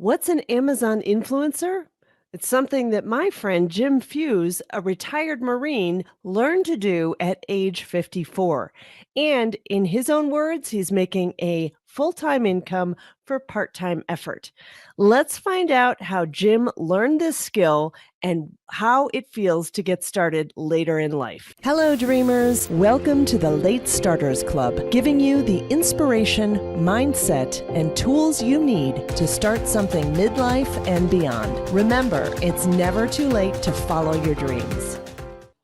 What's an Amazon influencer? It's something that my friend Jim Fuhs, a retired Marine, learned to do at age 54. And in his own words, he's making a full time income for part time effort. Let's find out how Jim learned this skill and how it feels to get started later in life. Hello, dreamers. Welcome to the Late Starters Club, giving you the inspiration, mindset, and tools you need to start something midlife and beyond. Remember, it's never too late to follow your dreams.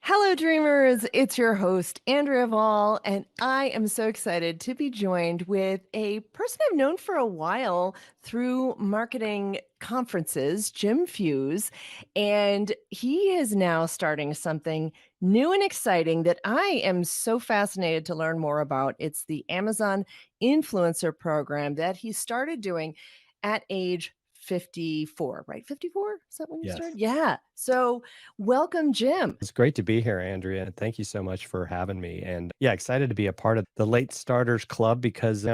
Hello, dreamers. It's your host, Andrea Vall, and I am so excited to be joined with a person I've known for a while through marketing conferences, Jim Fuhs, and he is now starting something new and exciting that I am so fascinated to learn more about. It's the Amazon Influencer Program that he started doing at age 54, right? 54? Is that when you Yes. started? Yeah. So welcome, Jim. It's great to be here, Andrea. And thank you so much for having me. And yeah, excited to be a part of the Late Starters Club because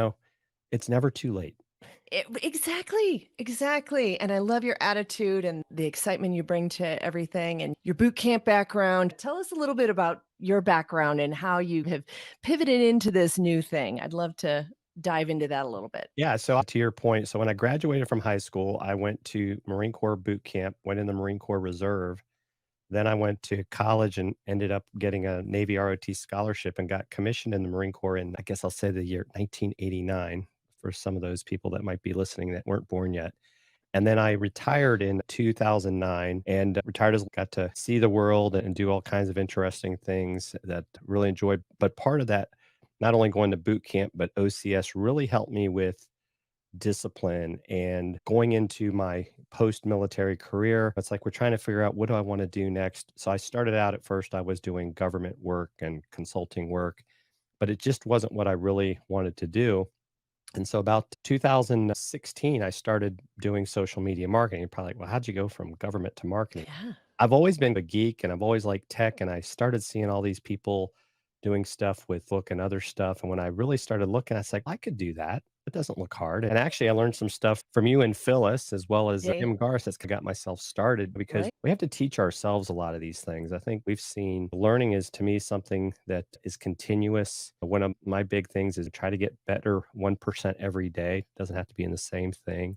it's never too late. Exactly. And I love your attitude and the excitement you bring to everything and your boot camp background. Tell us a little bit about your background and how you have pivoted into this new thing. I'd love to dive into that a little bit. Yeah. So to your point, so when I graduated from high school, I went to Marine Corps boot camp, went in the Marine Corps Reserve. Then I went to college and ended up getting a Navy ROT scholarship and got commissioned in the Marine Corps in, I guess I'll say the year 1989 for some of those people that might be listening that weren't born yet. And then I retired in 2009 and retired as got to see the world and do all kinds of interesting things that really enjoyed. But part of that, not only going to boot camp, but OCS really helped me with discipline and going into my post-military career. It's like we're trying to figure out what do I want to do next. So I started out at first, I was doing government work and consulting work, but it just wasn't what I really wanted to do. And so about 2016, I started doing social media marketing. You're probably like, well, how'd you go from government to marketing? Yeah. I've always been a geek and I've always liked tech. And I started seeing all these people doing stuff with book and other stuff. And when I really started looking, I was like, I could do that. It doesn't look hard. And actually, I learned some stuff from you and Phyllis, as well as Yeah. Jim Garth, that's got myself started because Right. we have to teach ourselves a lot of these things. I think we've seen learning is to me something that is continuous. One of my big things is try to get better 1% every day. It doesn't have to be in the same thing.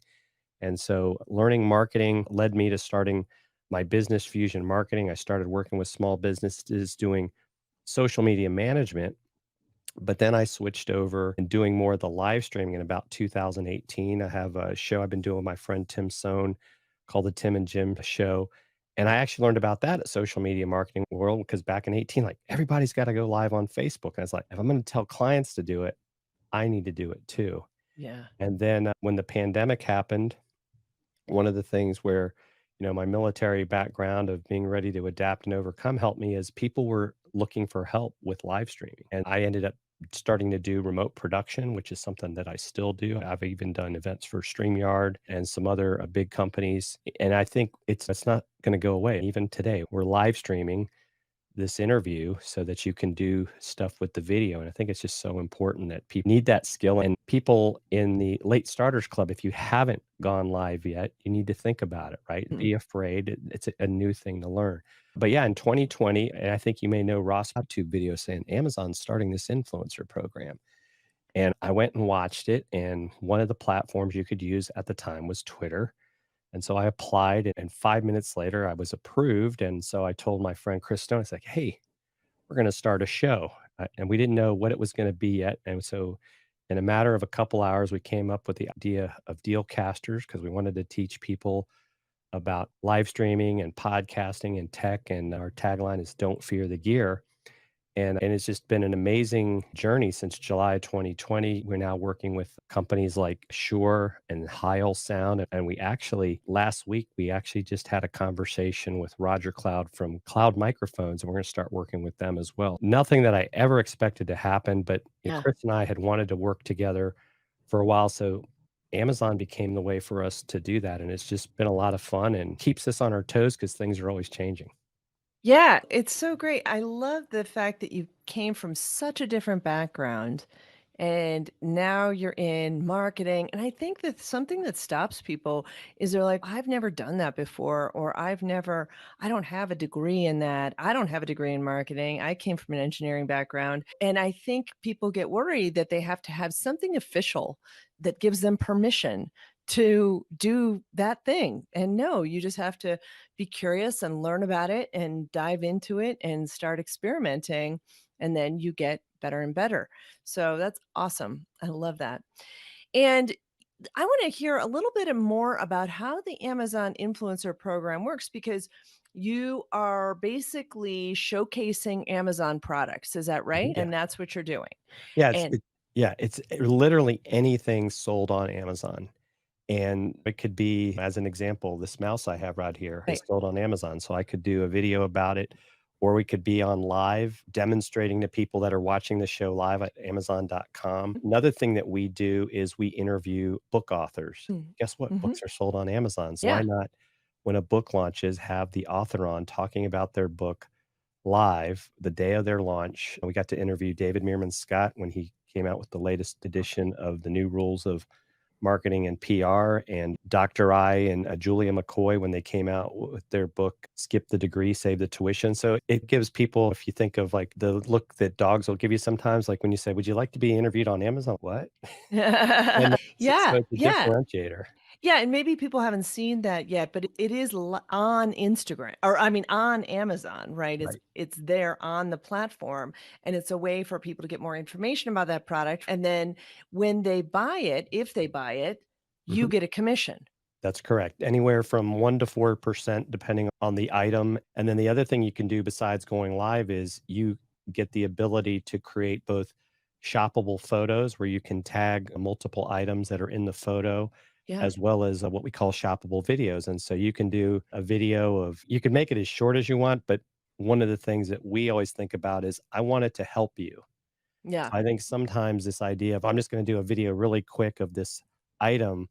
And so learning marketing led me to starting my business Fusion Marketing. I started working with small businesses doing social media management, but then I switched over and doing more of the live streaming in about 2018. I have a show I've been doing with my friend Tim Sohn called the Tim and Jim Show. And I actually learned about that at social media marketing world because back in 18, like everybody's got to go live on Facebook. And I was like, if I'm going to tell clients to do it, I need to do it too. Yeah. And then when the pandemic happened, one of the things where, my military background of being ready to adapt and overcome helped me is people were looking for help with live streaming. And I ended up starting to do remote production, which is something that I still do. I've even done events for StreamYard and some other big companies. And I think it's not going to go away. Even today, we're live streaming this interview so that you can do stuff with the video. And I think it's just so important that people need that skill. And people in the Late Starters Club, if you haven't gone live yet, you need to think about it, right? Mm. Be afraid. It's a new thing to learn. But yeah, in 2020, and I think you may know Ross YouTube video saying Amazon's starting this influencer program. And I went and watched it. And one of the platforms you could use at the time was Twitter. And so I applied, and 5 minutes later, I was approved. And so I told my friend Chris Stone, it's like, hey, we're going to start a show. And we didn't know what it was going to be yet. And so, in a matter of a couple hours, we came up with the idea of deal casters because we wanted to teach people about live streaming and podcasting and tech. And our tagline is Don't Fear the Gear. And it's just been an amazing journey since July 2020. We're now working with companies like Shure and Heil Sound. And we actually, last week, we actually just had a conversation with Roger Cloud from Cloud Microphones, and we're going to start working with them as well. Nothing that I ever expected to happen, but Yeah. Chris and I had wanted to work together for a while. So Amazon became the way for us to do that. And it's just been a lot of fun and keeps us on our toes because things are always changing. Yeah, it's so great. I love the fact that you came from such a different background And now you're in marketing. And I think that something that stops people is they're like, I've never done that before, or I don't have a degree in that. I don't have a degree in marketing. I came from an engineering background. And I think people get worried that they have to have something official that gives them permission to do that thing. And no, you just have to be curious and learn about it and dive into it and start experimenting. And then you get better and better. So that's awesome. I love that. And I want to hear a little bit more about how the Amazon influencer program works because you are basically showcasing Amazon products. Is that right? Mhm. And that's what you're doing. Yeah, And it's literally anything sold on Amazon. And it could be, as an example, this mouse I have right here is right. sold on Amazon, so I could do a video about it, or we could be on live demonstrating to people that are watching the show live at Amazon.com. Another thing that we do is we interview book authors. Guess what? Mm-hmm. Books are sold on Amazon, so why Yeah. not, when a book launches, have the author on talking about their book live the day of their launch. We got to interview David Meerman Scott when he came out with the latest edition of the new rules of marketing and PR, and Dr. I and Julia McCoy when they came out with their book, Skip the Degree, Save the Tuition. So it gives people, if you think of like the look that dogs will give you sometimes, like when you say, would you like to be interviewed on Amazon? What? And so Yeah. it's a Yeah. differentiator. Yeah, and maybe people haven't seen that yet, but it is on Instagram or I mean on Amazon, right? Right. It's there on the platform and it's a way for people to get more information about that product and then when they buy it, if they buy it, you Mhm. get a commission. That's correct. Anywhere from 1 to 4% depending on the item. And then the other thing you can do besides going live is you get the ability to create both shoppable photos where you can tag multiple items that are in the photo, Yeah. as well as what we call shoppable videos. And so you can do a video of, you can make it as short as you want, but one of the things that we always think about is I want it to help you. So Yeah. I think sometimes this idea of I'm just going to do a video really quick of this item,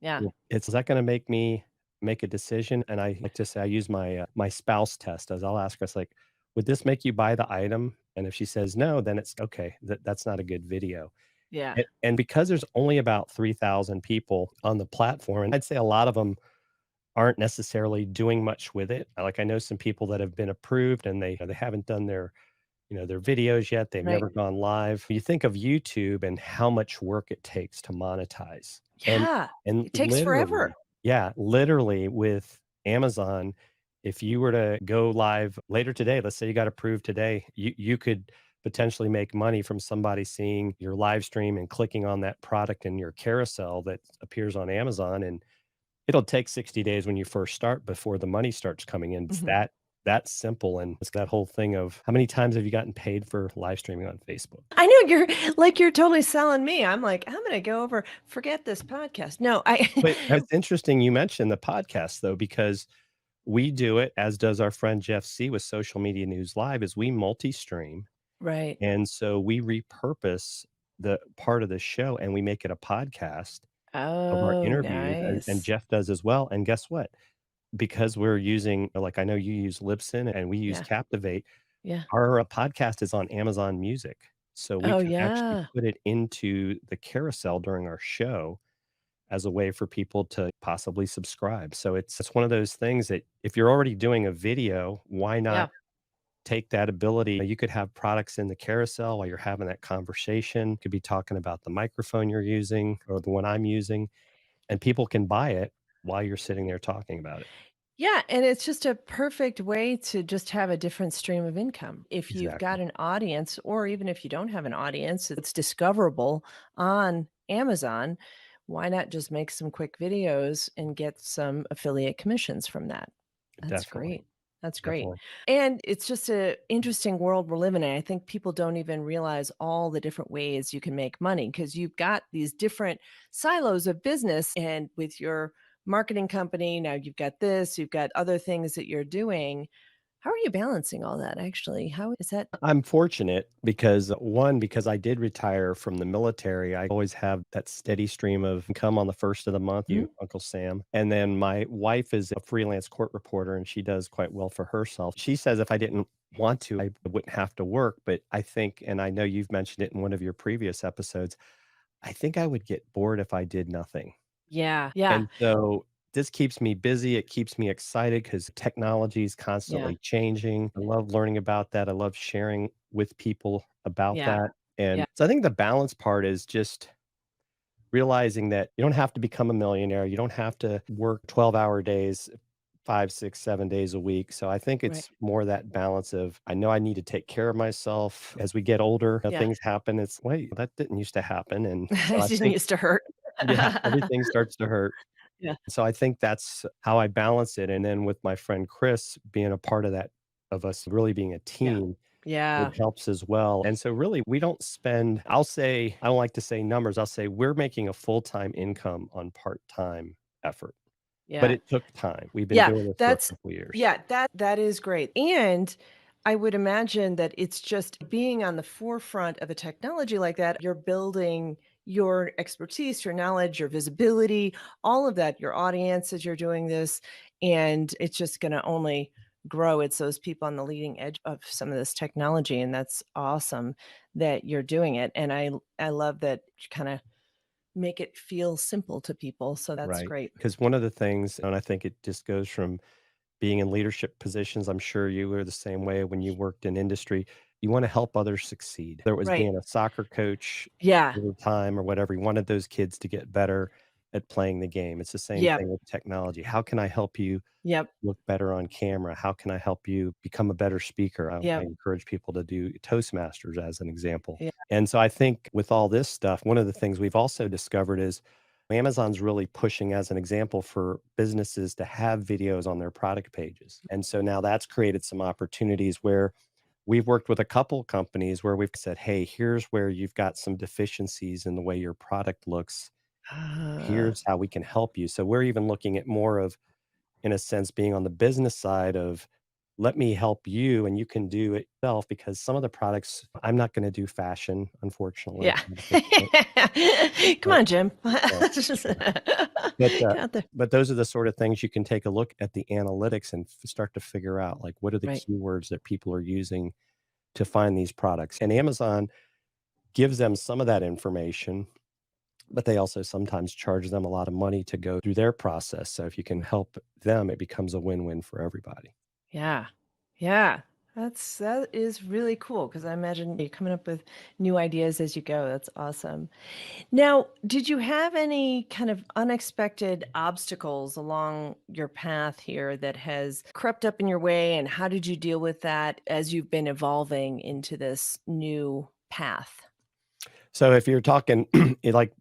Yeah. it's is that gonna make me make a decision? And I like to say I use my spouse test as I'll ask her, it's like, "Would this make you buy the item?" And if she says no, then it's okay, that's not a good video. Yeah. And because there's only about 3,000 people on the platform, and I'd say a lot of them aren't necessarily doing much with it. Like, I know some people that have been approved and they haven't done their videos yet, they've Right. never gone live. You think of YouTube and how much work it takes to monetize, and Yeah. and It takes forever. literally yeah, literally with Amazon, if you were to go live later today, let's say you got approved today, you could potentially make money from somebody seeing your live stream and clicking on that product in your carousel that appears on Amazon, and it'll take 60 days when you first start before the money starts coming in. It's Mhm. that simple, and it's that whole thing of how many times have you gotten paid for live streaming on Facebook? I know you're totally selling me. I'm like, I'm gonna go over, forget this podcast. No, I But it's interesting you mentioned the podcast though, because we do it, as does our friend Jeff C with Social Media News Live, is we multi-stream, right. and so we repurpose the part of the show and we make it a podcast of our Oh, interviews, and nice. Jeff does as well, and guess what? Because we're using, like, I know you use Libsyn and we use Yeah. Captivate. Yeah. Our podcast is on Amazon Music, so we Oh, can actually yeah. put it into the carousel during our show as a way for people to possibly subscribe. So it's one of those things that if you're already doing a video, why Yeah. not take that ability? You could have products in the carousel while you're having that conversation. You could be talking about the microphone you're using or the one I'm using, and people can buy it while you're sitting there talking about it. Yeah, and it's just a perfect way to just have a different stream of income. If you've Exactly. got an audience, or even if you don't have an audience, it's discoverable on Amazon. Why not just make some quick videos and get some affiliate commissions from that? That's Definitely. great. That's great. Definitely. And it's just a interesting world we're living in. I think people don't even realize all the different ways you can make money because you've got these different silos of business and with your marketing company, now you've got this, you've got other things that you're doing. How are you balancing all that actually? How is that? I'm fortunate because one, because I did retire from the military, I always have that steady stream of income on the first of the month, Mhm. you, Uncle Sam. And then my wife is a freelance court reporter and she does quite well for herself. She says if I didn't want to, I wouldn't have to work. But I think, and I know you've mentioned it in one of your previous episodes, I think I would get bored if I did nothing. Yeah. Yeah. And so this keeps me busy. It keeps me excited because technology is Yeah. constantly changing. I love learning about that. I love sharing with people about Yeah. that. And Yeah. so I think the balance part is just realizing that you don't have to become a millionaire. You don't have to work 12-hour days, 5, 6, 7 days a week. So I think Right. it's more that balance of I know I need to take care of myself as we get older. Yeah. Things happen. It's wait, that didn't used to happen. And so It I didn't think, used to hurt. yeah, everything starts to hurt. Yeah. So I think that's how I balance it, and then with my friend Chris being a part of that of us really being a Yeah. team, it Yeah. helps as well, and so really, we don't spend I'll say I don't like to say numbers, I'll say we're making a full-time income on part-time effort, but Yeah. it took time. We've been Yeah, doing this for a that's couple years. yeah, that is great, and I would imagine that it's just being on the forefront of a technology like that, you're building your expertise, your knowledge, your visibility, all of that, your audience as you're doing this, and it's just gonna only grow. It's those people on the leading edge of some of this technology, and that's awesome that you're doing it, and I love that you kinda make it feel simple to people, so that's Right, great. because one of the things and I think it just goes from being in leadership positions, I'm sure you were the same way when you worked in industry. You wanna help others succeed. There was Right. being a soccer coach Yeah. at the time or whatever, you wanted those kids to get better at playing the game. It's the same Yep. thing with technology. How can I help you Yep. look better on camera? How can I help you become a better speaker? I Yep. encourage people to do Toastmasters as an example. Yeah. And so I think with all this stuff, one of the things we've also discovered is Amazon's really pushing as an example for businesses to have videos on their product pages. And so now that's created some opportunities where we've worked with a couple companies where we've said, "Hey, here's where you've got some deficiencies in the way your product looks. Ah, Here's how we can help you." So we're even looking at more of in a sense, being on the business side of, "Let me help you, and you can do it yourself," because some of the products I'm not gonna do fashion, unfortunately, yeah. at this point, Come but on, Jim. well, Just sure. But, get out there. but those are the sort of things you can take a look at the analytics and start to figure out, like, what are the Right. keywords that people are using to find these products? And Amazon gives them some of that information, but they also sometimes charge them a lot of money to go through their process. So if you can help them, it becomes a win-win for everybody. Yeah. Yeah. That is really cool because I imagine you're coming up with new ideas as you go. That's awesome. Now, did you have any kind of unexpected obstacles along your path here that has crept up in your way, and how did you deal with that as you've been evolving into this new path? So if you're talking like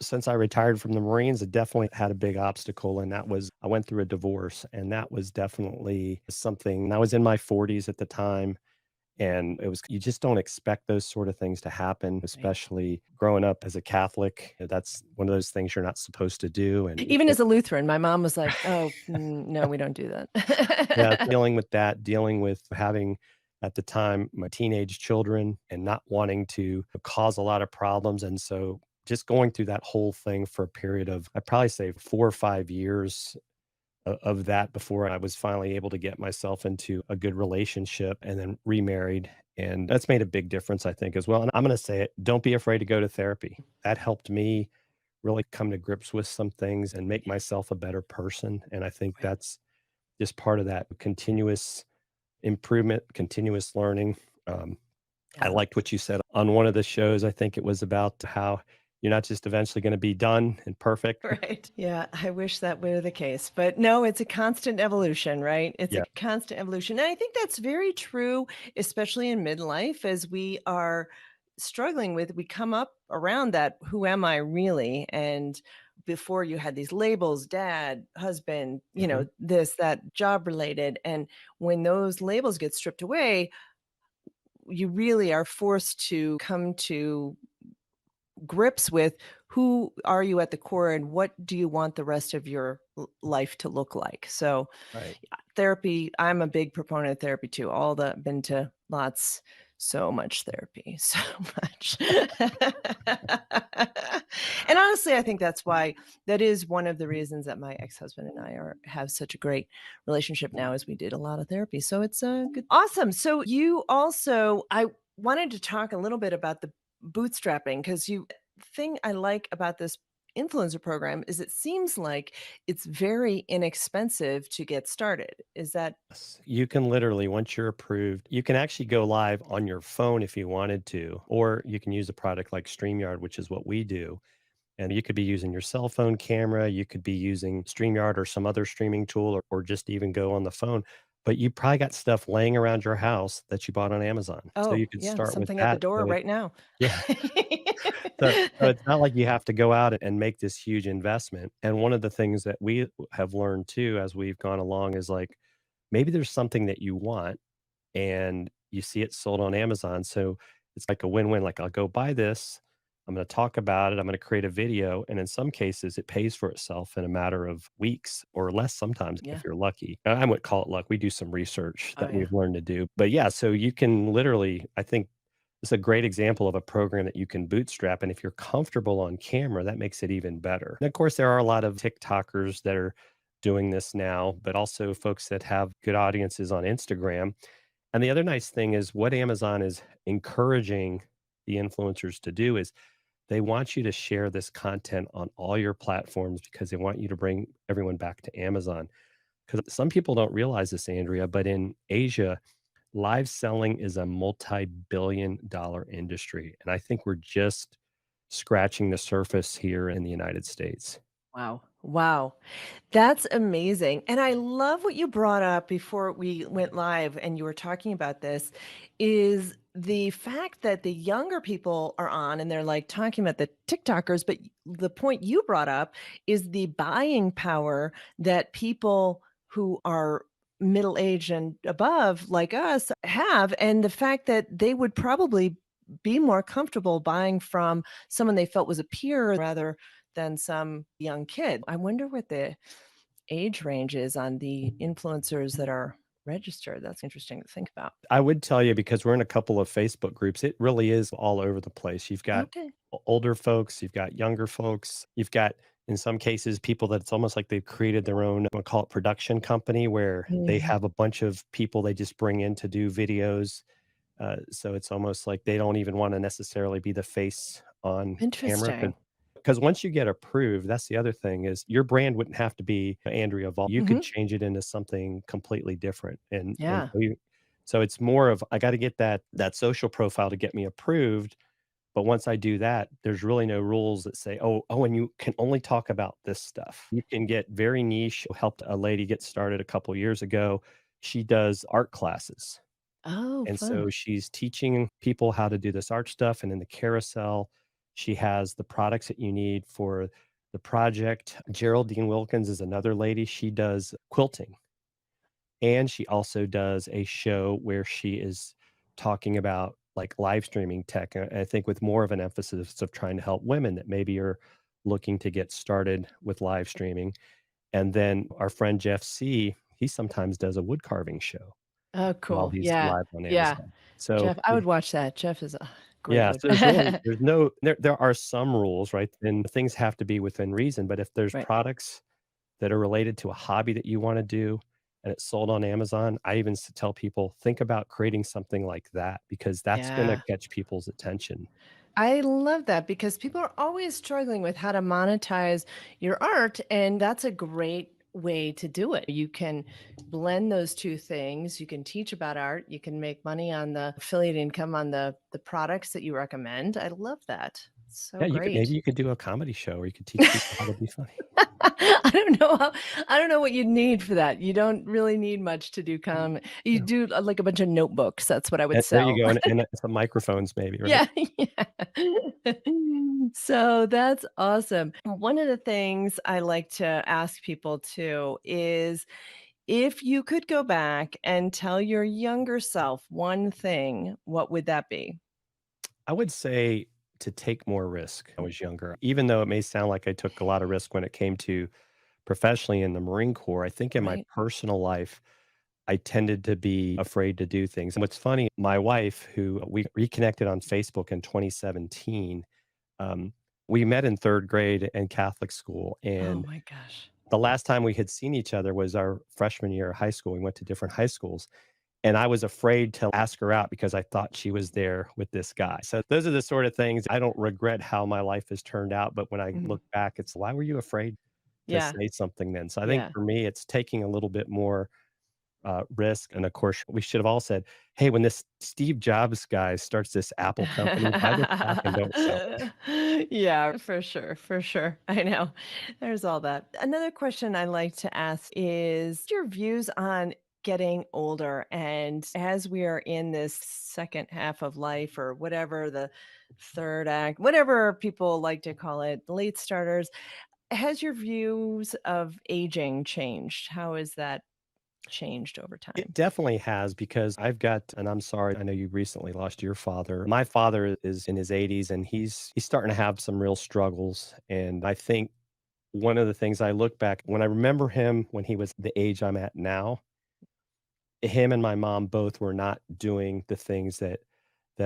since I retired from the Marines, it definitely had a big obstacle, and that was I went through a divorce, and that was definitely something. And I was in my 40s at the time, and it was you just don't expect those sort of things to happen, Right. especially growing up as a Catholic. That's one of those things you're not supposed to do, and Even as a Lutheran, my mom was like, "Oh, no, we don't do yeah, that." dealing with that, dealing with having at the time my teenage children and not wanting to cause a lot of problems. And so just going through that whole thing for a period of, I'd probably say 4 or 5 years of that before I was finally able to get myself into a good relationship and then remarried. And that's made a big difference, I think, as well. And I'm going to say it don't be afraid to go to therapy. That helped me really come to grips with some things and make myself a better person. And I think Right. that's just part of that continuous improvement, continuous learning. Um, I Yeah. liked what you said on one of the shows. I think it was about how you're not just eventually going to be done and perfect. Right. Yeah, I wish that were the case, but no, it's a constant evolution, right? It's a Yeah. constant evolution. And I think that's very true, especially in midlife as we are struggling with we come up around that who am I really? And before you had these labels, dad, husband, Mhm. this, that, job related. And when those labels get stripped away, you really are forced to come to grips with who are you at the core and what do you want the rest of your life to look like. So Right. therapy, I'm a big proponent of therapy too. All the been to lots, so much therapy, so much. And honestly, I think that's why that is one of the reasons that my ex-husband and I are have such a great relationship now is we did a lot of therapy. So it's good. Awesome. So you also I wanted to talk a little bit about the bootstrapping because you thing I like about this influencer program is it seems like it's very inexpensive to get started. Is that Yes. You can literally, once you're approved, you can actually go live on your phone if you wanted to, or you can use a product like StreamYard, which is what we do. And you could be using your cell phone camera, you could be using StreamYard or some other streaming tool, or just even go on the phone. But you probably got stuff laying around your house that you bought on Amazon. So oh, you could yeah, start with something at the that. door So right now. yeah. So it's not like you have to go out and make this huge investment. And one of the things that we have learned too as we've gone along is like maybe there's something that you want and you see it sold on Amazon. So it's like a win-win. Like, I'll go buy this. I'm going to talk about it. I'm going to create a video. And in some cases, it pays for itself in a matter of weeks or less sometimes Yeah. if you're lucky. I would call it luck. We do some research Oh, that yeah. we've learned to do. But yeah, so you can literally, I think it's a great example of a program that you can bootstrap. And if you're comfortable on camera, that makes it even better. And of course, there are a lot of TikTokers that are doing this now, but also folks that have good audiences on Instagram. And the other nice thing is what Amazon is encouraging the influencers to do is they want you to share this content on all your platforms because they want you to bring everyone back to Amazon. Because some people don't realize this, Andrea, but in Asia, live selling is a multi-billion-dollar industry. And I think we're just scratching the surface here in the United States. Wow. Wow. That's amazing. And I love what you brought up before we went live and you were talking about this is the fact that the younger people are on and they're like talking about the TikTokers, but the point you brought up is the buying power that people who are middle aged and above like us have and the fact that they would probably be more comfortable buying from someone they felt was a peer rather than some young kid. I wonder what the age range is on the influencers that are registered. That's interesting to think about. I would tell you because we're in a couple of Facebook groups, it really is all over the place. You've got Okay. older folks, you've got younger folks, you've got, in some cases, people that it's almost like they've created their own, we'll call it production company, where they Mhm. have a bunch of people they just bring in to do videos. So it's almost like they don't even want to necessarily be the face on camera Interesting. because once you get approved, that's the other thing is your brand wouldn't have to be Andrea Vol. You could Mhm. change it into something completely different, and Yeah. so it's more of I got to get that social profile to get me approved. But once I do that, there's really no rules that say, oh, and you can only talk about this stuff. You can get very niche. Helped a lady get started a couple years ago. She does art classes. Oh, And fun. so she's teaching people how to do this art stuff. And in the carousel, she has the products that you need for the project. Geraldine Wilkins is another lady. She does quilting. And she also does a show where she is talking about like live streaming tech. I think with more of an emphasis of trying to help women that maybe are looking to get started with live streaming. And then our friend Jeff C., he sometimes does a wood carving show Oh, while cool. he's Yeah. live on Yeah. Amazon. So Jeff, I would watch that. Jeff is a great yeah, wood. so there's no there are some rules, right? And things have to be within reason, but if there's Right. products that are related to a hobby that you wanna do and it's sold on Amazon, I even tell people, think about creating something like that because that's gonna Yeah. catch people's attention. I love that because people are always struggling with how to monetize your art, and that's a great way to do it. You can blend those two things. You can teach about art. You can make money on the affiliate income on the products that you recommend. I love that. So Yeah, maybe great. you could do a comedy show where you could teach people how to be funny. I don't know what you need for that. You don't really need much to do you Yeah. do like a bunch of notebooks. That's what I would There you sell. go, and some microphones maybe, right? Yeah, yeah. So that's awesome. One of the things I like to ask people too is if you could go back and tell your younger self one thing, what would that be? I would say to take more risk when I was younger, even though it may sound like I took a lot of risk when it came to professionally in the Marine Corps, I think in my Right. personal life, I tended to be afraid to do things. And what's funny, my wife, who we reconnected on Facebook in 2017, um, we met in 3rd grade in Catholic school, Oh and my gosh. the last time we had seen each other was our freshman year of high school. We went to different high schools, and I was afraid to ask her out because I thought she was there with this guy. So those are the sort of things. I don't regret how my life has turned out, but when I Mhm. look back, it's why were you afraid to Yeah. say something then? So I think Yeah. for me, it's taking a little bit more risk. And of course, we should have all said, "Hey, when this Steve Jobs guy starts this Apple company, buy the stock and don't sell it." Yeah, for sure, for sure. I know. There's all that. Another question I like to ask is your views on getting older and as we are in this second half of life or whatever the third act, whatever people like to call it, late starters, has your views of aging changed? How has that changed over It time? definitely has because I've got, and I'm sorry, I know you recently lost your father. My father is in his 80s and he's starting to have some real struggles. And I think one of the things I look back when I remember him when he was the age I'm at now, him and my mom both were not doing the things that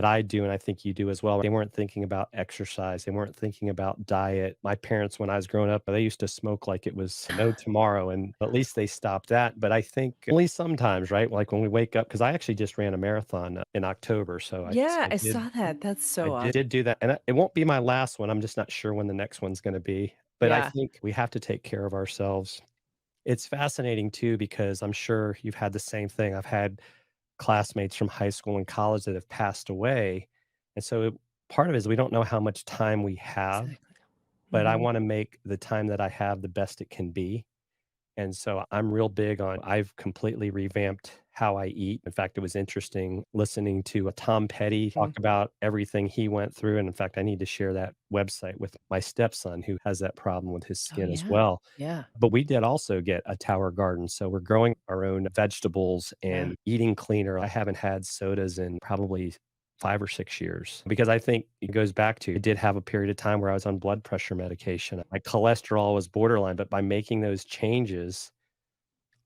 I do, and I think you do as well. They weren't thinking about exercise. They weren't thinking about diet. My parents, when I was growing up, they used to smoke like it was no tomorrow, and at least they stopped that. But I think only sometimes, right? Like when we wake up, because I actually just ran a marathon in October, so Yeah, I I did saw that. That's I so awesome. did do that, and it won't be my last one. I'm just not sure when the next one's going to be. But I Yeah. think we have to take care of ourselves. It's fascinating too because I'm sure you've had the same thing. I've had classmates from high school and college that have passed away. And so part of it is we don't know how much time we have, Exactly. but I Mhm. want to make the time that I have the best it can be. And so I'm real big on I've completely revamped how I eat. In fact, it was interesting listening to a Tom Petty talk Mm. about everything he went through. And in fact, I need to share that website with my stepson who has that problem with his Oh, skin as yeah. well. Yeah. But we did also get a tower garden. So we're growing our own vegetables Yeah. and eating cleaner. I haven't had sodas in probably 5 or 6 years because I think it goes back to I did have a period of time where I was on blood pressure medication. My cholesterol was borderline, but by making those changes,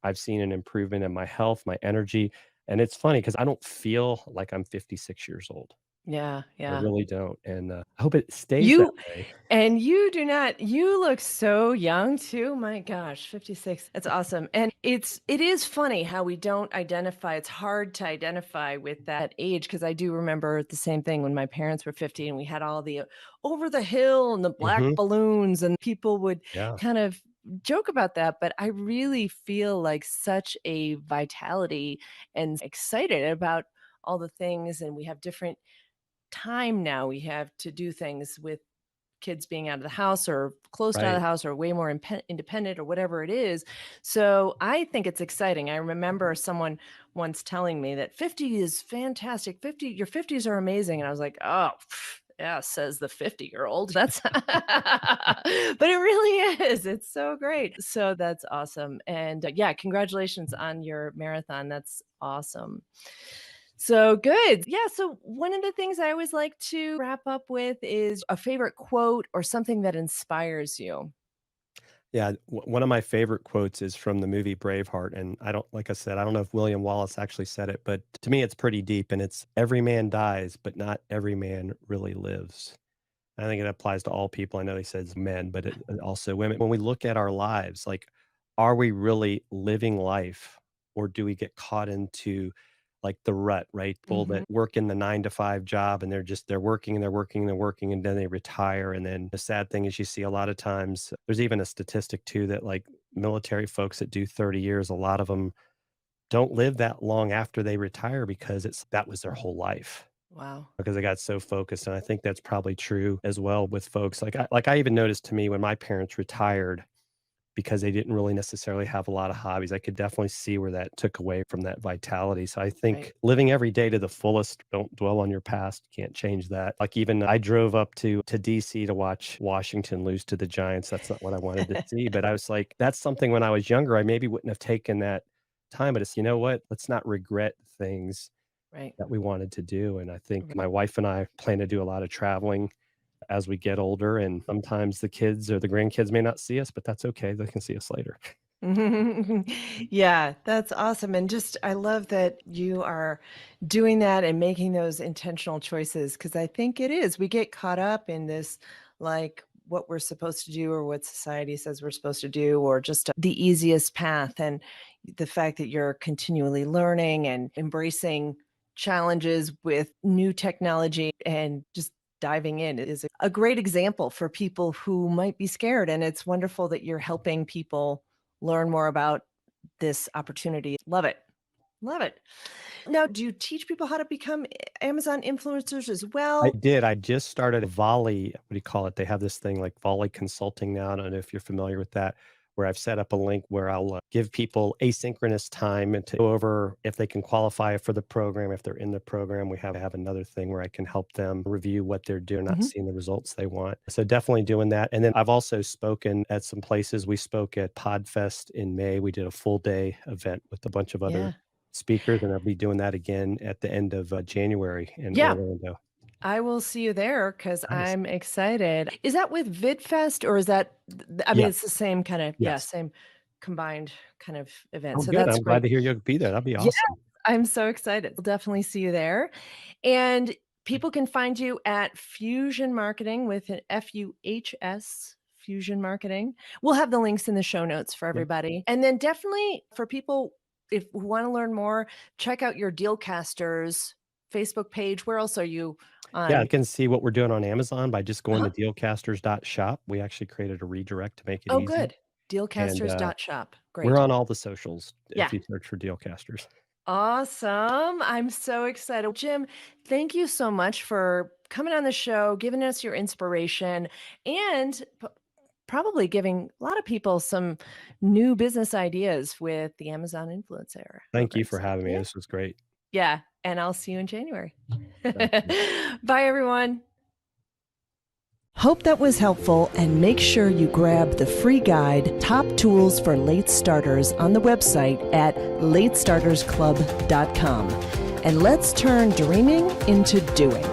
I've seen an improvement in my health, my energy. And it's funny because I don't feel like I'm 56 years old. Yeah. I Yeah. really don't. And I hope it stays that You way. and you do not you look so young too. My gosh, 56. That's awesome. And it is funny how we don't identify. It's hard to identify with that age because I do remember the same thing when my parents were 50 and we had all the over the hill and the black Hmm. balloons and people would Yeah. kind of joke about that, but I really feel like such a vitality and excited about all the things and we have different time now we have to do things with kids being out of the house or close to out of the Right. house or way more independent or whatever it is. So I think it's exciting. I remember someone once telling me that 50 is fantastic. 50, your 50s are amazing. And I was like, oh, yeah, says the 50-year-old. That's, but it really is. It's so great. So that's awesome. And yeah, congratulations on your marathon. That's awesome. So good. Yeah. So one of the things I always like to wrap up with is a favorite quote or something that inspires you. Yeah, one of my favorite quotes is from the movie Braveheart, and I don't like I said, I don't know if William Wallace actually said it, but to me, it's pretty deep, and it's every man dies, but not every man really lives. I think it applies to all people. I know he says men, but also women. When we look at our lives, like, are we really living life, or do we get caught into like the rut, right? People Mhm. that work in the 9 to 5 job and they're working and they're working and they're working and then they retire. And then the sad thing is you see a lot of times there's even a statistic too that like military folks that do 30 years, a lot of them don't live that long after they retire because that was their whole life Wow. because I got so focused. And I think that's probably true as well with folks. Like I even noticed to me when my parents retired, because they didn't really necessarily have a lot of hobbies. I could definitely see where that took away from that vitality. So I Right. think living every day to the fullest, don't dwell on your past, can't change that. Like even I drove up to DC to watch Washington lose to the Giants. That's not what I wanted to see, but I was like, that's something when I was younger, I maybe wouldn't have taken that time, but it's, you know what? Let's not regret things Right. that we wanted to do. And I think R my wife and I plan to do a lot of traveling as we get older, and sometimes the kids or the grandkids may not see us, but that's okay. They can see us later. Yeah, that's awesome. And just, I love that you are doing that and making those intentional choices, because I think it is. We get caught up in this, like what we're supposed to do or what society says we're supposed to do, or just the easiest path. And the fact that you're continually learning and embracing challenges with new technology and just diving in is a great example for people who might be scared. And it's wonderful that you're helping people learn more about this opportunity. Love it. Love it. Now, do you teach people how to become Amazon influencers as I well? did. I just started Volley. What do you call it? They have this thing like Volley Consulting now. I don't know if you're familiar with that, where I've set up a link where I'll give people asynchronous time and to go over if they can qualify for the program. If they're in the program, we have another thing where I can help them review what they're doing, not Mhm. seeing the results they want. So definitely doing that. And then I've also spoken at some places. We spoke at Podfest in May. We did a full day event with a bunch of other Yeah. speakers, and I'll be doing that again at the end of January in Yeah. Orlando. I will see you there because Nice. I'm excited. Is that with VidFest, or is that, I mean, Yeah. it's the same kind of, yeah, Yes. same combined kind of event. Oh, So good. that's I'm glad great. to hear you'll be there. That'd be Yeah, awesome. I'm so excited. We'll definitely see you there. And people can find you at Fuhsion Marketing with an Fuhs, Fusion Marketing. We'll have the links in the show notes for Yeah. everybody. And then definitely for people if who want to learn more, check out your Dealcasters Facebook page. Where else are you Yeah, on? you can see what we're doing on Amazon by just going Uh-huh. to dealcasters.shop. We actually created a redirect to make it Oh, easy, good. and, Dealcasters.shop. we're Great. on all the socials Yeah. if you search for Dealcasters. Awesome. I'm so excited. Jim, thank you so much for coming on the show, giving us your inspiration, and probably giving a lot of people some new business ideas with the Amazon Influencer Thank you for programs. having me. Yeah. This was great. Yeah. And I'll see you in January. Thank you. Bye, everyone. Hope that was helpful, and make sure you grab the free guide, Top Tools for Late Starters, on the website at latestartersclub.com. And let's turn dreaming into doing.